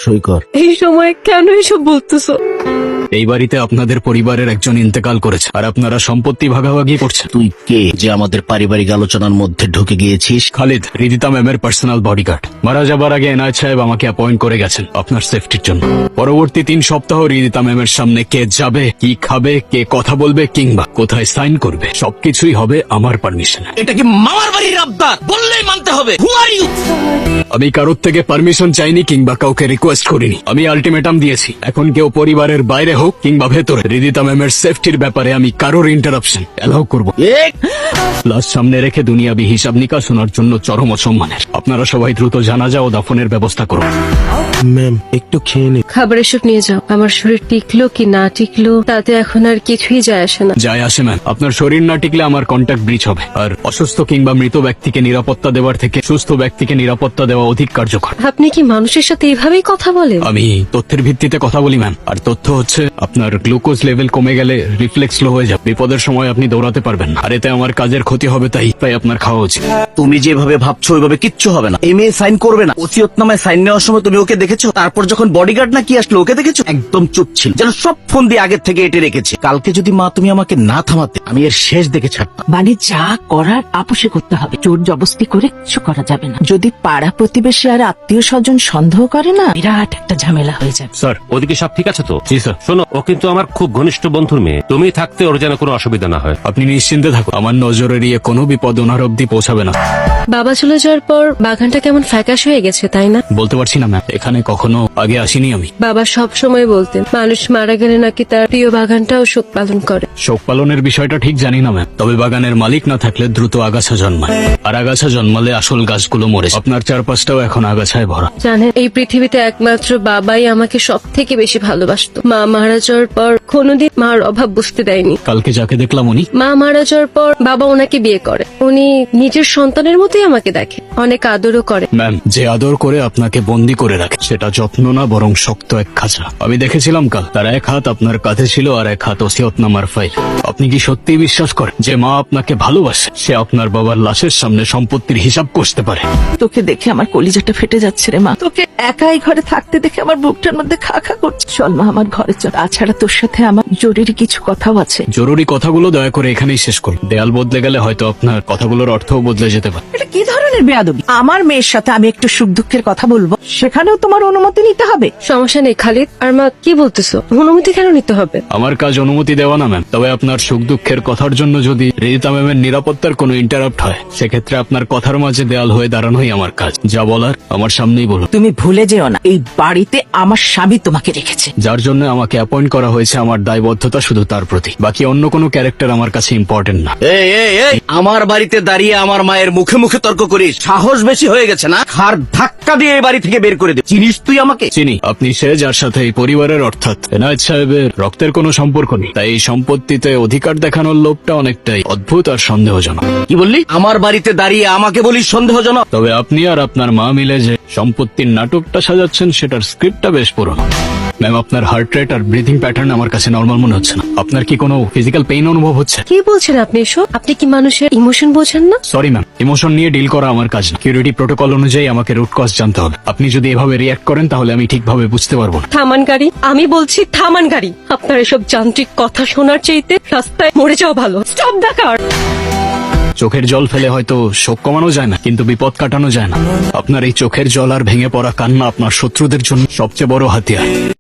সৈকত, এই সময় কেন এসব বলতেছো? এই বাড়িতে আপনাদের পরিবারের একজন ইন্তেকাল করেছে আর আপনারা সম্পত্তি ভাগাভাগি করছেন। তুই কে যে আমাদের পারিবারিক আলোচনার মধ্যে ঢুকে গিয়েছিস? খালিদ, রিদিতা ম্যামের পার্সোনাল বডিগার্ড। মারা যাবার আগে এনায়েত সাহেব আমাকে অ্যাপয়েন্ট করে গেছেন আপনার সেফটির জন্য। পরবর্তী 3 সপ্তাহ রিদিতা ম্যামের সামনে কে যাবে, কি খাবে, কে কথা বলবে কিংবা কোথায় সাইন করবে সবকিছুই হবে আমার পারমিশনে। এটা কি মামার বাড়ির আবদার? বললেই মানতে হবে। হু আর ইউ? আমি কারোর থেকে পারমিশন চাইনি কিংবা কাউকে রিকোয়েস্ট করিনি। আমি আলটিমেটাম দিয়েছি, এখন কেউ পরিবারের বাইরে হোক কিংবা ভেতরে, রিদিতা ম্যামের সেফটির ব্যাপারে আমি কারোর ইন্টারাপশন এলাও করব। লাশ সামনে রেখে দুনিয়াবি হিসাব নিকাশ শোনার জন্য চরম অসম্মানের। আপনারা সবাই দ্রুত জানাজা ও দাফনের ব্যবস্থা করুন। ম্যাম, একটু খেয়ে নে। খাবার এসব নিয়ে যাও। আমার শরীর টিকলো কি না টিকলো তাতে এখন আর কিছুই যায় আসে না। যায় আসে ম্যাম, আপনার শরীর না টিকলে আমার কন্ট্যাক্ট ব্রিচ হবে। আর অসুস্থ কিংবা মৃত ব্যক্তিকে নিরাপত্তা দেওয়ার থেকে সুস্থ ব্যক্তিকে নিরাপত্তা দেওয়া অধিক কার্যকর। আপনি কি মানুষের সাথে এইভাবেই কথা বলেন? আমি তথ্যের ভিত্তিতে কথা বলি ম্যাম। আর তথ্য হচ্ছে আপনার গ্লুকোজ লেভেল কমে গেলে রিফ্লেক্স স্লো হয়ে যাবে। বিপদের সময় আপনি দৌড়াতে পারবেন না। আর এতে আমার কাজের ক্ষতি হবে, তাই আপনার খাওয়া উচিত। তুমি যেভাবে ভাবছো ওইভাবে কিচ্ছু হবে না। এই মেয়ে সাইন করবে না। ওসিয়তনামায় সাইন নেওয়ার সময় তুমি ওকে দেখেছো? তারপর যখন বডিগার্ড না কি আসলো ওকে দেখেছো? একদম চুপ ছিল, যেন সব ফোন দিয়ে আগের থেকে এটে রেখেছে। কালকে যদি মা তুমি আমাকে না থামাতে, আমি এর শেষ দেখে ছাড়তাম। মানে যা করার আপোষে করতে হবে, জোর জবস্তি করে কিছু করা যাবে না। যদি পাড়া প্রতিবেশী আর আত্মীয় স্বজন সন্দেহ করে না, বিরাট একটা ঝামেলা হয়ে যাবে। স্যার, ওদিকে সব ঠিক আছে তো? জি স্যার। শোনো, ও কিন্তু আমার খুব ঘনিষ্ঠ বন্ধুর মেয়ে। তুমি থাকতে ওর যেন কোনো অসুবিধা না হয়। আপনি নিশ্চিন্তে থাকুন, আমার নজরে এড়িয়ে কোনো বিপদ ওনার অব্দি পৌঁছাবে না। বাবা চলে যাওয়ার পর বাগানটা কেমন ফ্যাকাশ হয়ে গেছে, তাই না? বলতে পারছি না ম্যাম, এখানে কখনো আগে আসিনি আমি। বাবা সব সময় বলতেন মানুষ মারা গেলে নাকি তার প্রিয় বাগানটাও শোক পালন করে। শোক পালনের বিষয়টা ঠিক জানি না ম্যাম, তবে বাগানের মালিক না থাকলে দ্রুত আগাছা জন্মায়, আর আগাছা জন্মালে আসল গাছগুলো মরে যায়। আপনার চারপাশটাও এখন আগাছায় ভরা। জানেন, এই পৃথিবীতে একমাত্র বাবাই আমাকে সব থেকে বেশি ভালোবাসতো। মা মারা যাওয়ার পর কোনোদিন মার অভাব বুঝতে দেয়নি। কালকে যাকে দেখলাম উনি। মা মারা যাওয়ার পর বাবা ওনাকে বিয়ে করে। উনি নিজের সন্তানের মতোই আমাকে দেখে, অনেক আদরও করে। ম্যাম, যে আদর করে আপনাকে বন্দি করে রাখে সেটা যত্ন না বরং শক্ত এক খাঁচা। আমি দেখেছিলাম কাল, তার এক হাত আপনার কাঁধে ছিল আর এক হাত ওসিয়তনামার ফাইল। আপনি কি সত্যিই বিশ্বাস করেন যে মা আপনাকে ভালোবাসে? সে আপনার বাবার লাশের সামনে সম্পত্তির হিসাব কষতে পারে? তোকে দেখে আমার কলিজাটা ফেটে যাচ্ছে রে মা। তোকে একাই ঘরে থাকতে দেখে আমার বুকটার মধ্যে খা খা করছে। চল মা, আমার ঘরে চল। তাছাড়া তোর সাথে আমার জরুরি কিছু কথাও আছে। জরুরি কথাগুলো দয়া করে এখানেই শেষ করুন। দেয়াল বদলে গেলে হয়তো আপনার কথাগুলোর অর্থও বদলে যেতে পারে। এটা কি ধরনের বেয়াদবি? আমার মেয়ের সাথে আমি একটু সুখ দুঃখের কথা বলবো, সেখানেও তোমার অনুমতি নিতে হবে? সমস্যা নেই খালিদ। আর মা, কি বলতেছো? অনুমতি কেন নিতে হবে? আমার কাজ অনুমতি দেওয়া না ম্যাম, তবে আপনার সুখ দুঃখের কথার জন্য যদি রিদিতা ম্যামের নিরাপত্তার কোনো ইন্টারাপ্ট হয়, সেক্ষেত্রে আপনার কথার মাঝে দেয়াল হয়ে দাঁড়ানোই আমার কাজ। যা বলার আমার সামনেই বলুন। তুমি ভুলে যেও না, এই বাড়িতে আমার স্বামী তোমাকে রেখেছে। যার জন্য আমাকে অ্যাপয়েন্ট করা হয়েছে, আমার দায়বদ্ধতা শুধু তার প্রতি। বাকি অন্য কোনো ক্যারেক্টার আমার কাছে ইম্পর্টেন্ট না। এই, আমার বাড়িতে দাঁড়িয়ে আমার মায়ের মুখে মুখে তর্ক করিস? সাহস বেশি হয়ে গেছে না? ঘাড় ধাক্কা দিয়ে এই বাড়ি থেকে বের করে দে। চিনিস তুই আমাকে? চিনি, আপনি সে যার সাথে এই পরিবারের অর্থাৎ এনায়েত সাহেবের রক্তের কোনো সম্পর্ক নেই। তাই এই সম্পত্তিতে অধিকার দেখানোর লোভটা অনেকটাই অদ্ভুত আর সন্দেহজনক। কি বললি? আমার বাড়িতে দাঁড়িয়ে আমাকে বলিস সন্দেহজনক? তবে আপনি আর আপনার মা মিলে যে সম্পত্তির নাটকটা সাজাচ্ছেন সেটার স্ক্রিপ্টটা বেশ পুরনো। ম্যাম, আপনার হার্ট রেট আর ব্রিথিং প্যাটার্ন আমার কাছে নর্মাল মনে হচ্ছে না। আপনার কি কোনো ফিজিক্যাল পেইন অনুভব হচ্ছে? কি বলছেন আপনি এসব? আপনি কি মানুষের ইমোশন বোঝেন না? সরি ম্যাম, ইমোশন নিয়ে ডিল করা আমার কাজ না। সিকিউরিটি প্রোটোকল অনুযায়ী আমাকে রুট কজ জানতে হবে। আপনি যদি এভাবে রিয়াক্ট করেন তাহলে আমি ঠিকভাবে বুঝতে পারবো না। থামান গাড়ি, আমি বলছি থামান গাড়ি। আপনার এসব যান্ত্রিক কথা শোনার চাইতে রাস্তায় মরে যাওয়া ভালো। Stop the car. চোখের জল ফেলে হয়তো শোক কমানো যায় না, কিন্তু বিপদ কাটানো যায় না। আপনার এই চোখের জল আর ভেঙে পড়া কান্না আপনার শত্রুদের জন্য সবচেয়ে বড় হাতিয়ার।